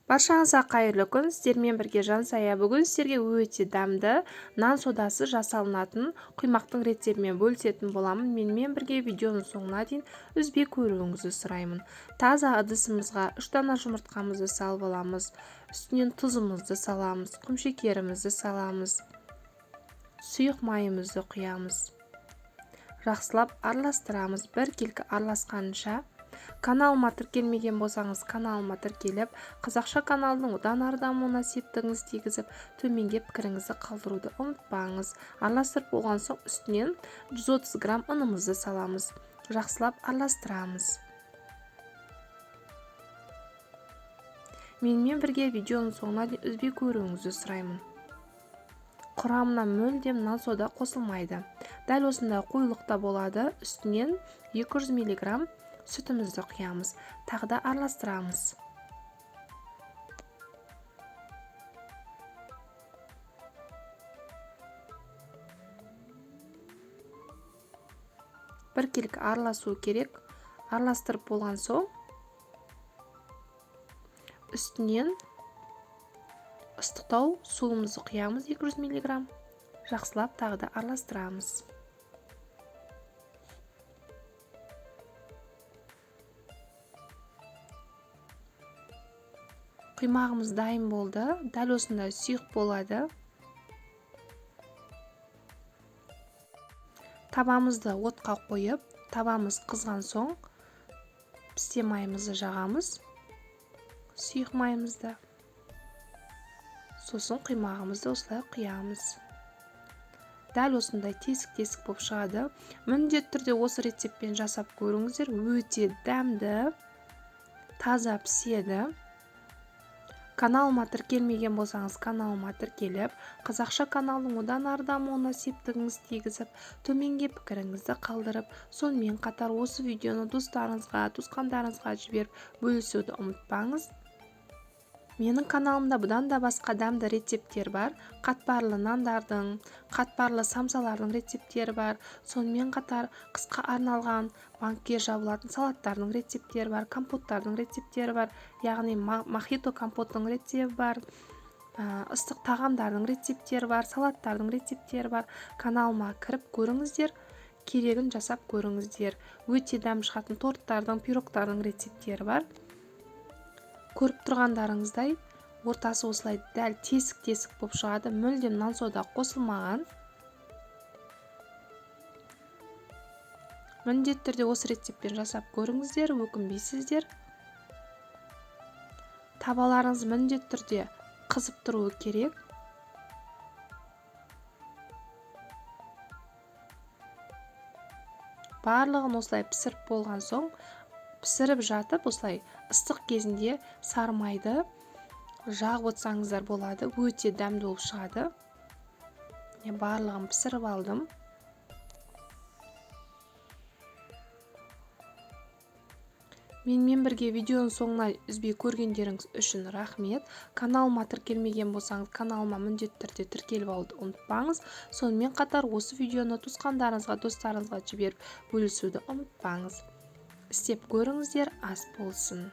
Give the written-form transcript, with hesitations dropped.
Баршаңызға қайырлы күн. Сіздермен бірге Жансая. Бүгін сіздерге өте дәмді нан содасы жасалынатын құймақтың рецептімен бөлісетін боламын. Менімен бірге видеоның соңына дейін үзбей көруіңізді сұраймын. Таза ыдысымызға 3 дана жұмыртқамызды салып аламыз. Үстінен тұзымызды саламыз, құмшекерімізді саламыз, сұйық майымызды құямыз. Жақсылап араластырамыз. Бір келкі араласқанша. Каналыма тіркелмеген болсаңыз, каналыма тіркеліп, қазақша каналдың одан ары дамуына септігіңіз тигізіп, төменге пікіріңізді қалдыруды ұмытпаңыз. Араластырып болған соң үстінен 130 грамм ұнымызды саламыз. Жақсылап араластырамыз. Менімен бірге видеоның соңына дейін үзбей көруіңізді сұраймын. Құрамына мүлдем нан сода қосылмайды. Дәл осындай қоюлықта болады. Үстінен 200 мг сүтімізді құямыз. Тағы да араластырамыз. Бір келкі араласу керек. Араластырып болған соң үстінен ыстықтау суымызды құямыз 200 мг. Жақсылап тағы да араластырамыз. Құймағымыз дайын болды. Дәл осындай сұйық болады. Табамызды отқа қойып, табамыз қызған соң пісте майымызды жағамыз. Сұйық майымызды. Сосын құймағымызды осылай құямыз. Дәл осындай тесік-тесік болып шығады. Міндетті түрде осы рецептпен жасап көріңіздер. Өте дәмді, таза піседі. Каналыма тіркелмеген болсаңыз, каналыма тіркеліп, қазақша каналдың одан ары дамуына септігіңіз тигізіп, төменге пікіріңізді қалдырып, сонымен қатар осы видеоны достарыңызға, туысқандарыңызға жіберіп бөлісуді ұмытпаңыз. Менің каналымда бұдан да басқа дәмді рецептер бар. Қатпарлы нандардың, қатпарлы самсалардың рецептері бар. Сонымен қатар қысқа арналған банкке жабылатын салаттардың рецептері бар, компоттардың рецептері бар. Яғни мохито компоттың рецепті бар, ыстық тағамдардың рецептері бар, салаттардың рецептері бар. Каналыма кіріп көріңіздер, керегін жасап көріңіздер. Өте дәм шығатын торттардың, пирогтардың рецептері бар. Көріп тұрғандарыңыздай, ортасы осылай дәл тесік-тесік болып шығады. Мүлдем нан сода қосылмаған. Міндетті түрде осы рецептпен жасап көріңіздер, өкінбейсіздер. Табаларыңыз міндетті түрде қызып тұруы керек. Барлығын осылай пісіріп болған соң, пісіріп жатып, осылай ыстық кезінде сары майды жағып отырсаңыздар болады. Өте дәмді болып шығады. Барлығын пісіріп алдым. Менімен бірге видеоның соңына үзбей көргендеріңіз үшін рахмет. Каналыма тіркелмеген болсаңыз, каналыма міндетті түрде тіркеліп алуды ұмытпаңыз. Сонымен қатар осы видеоны туысқандарыңызға, достарыңызға жіберіп бөлісуді ұмытпаңыз. Істеп көріңіздер, ас болсын.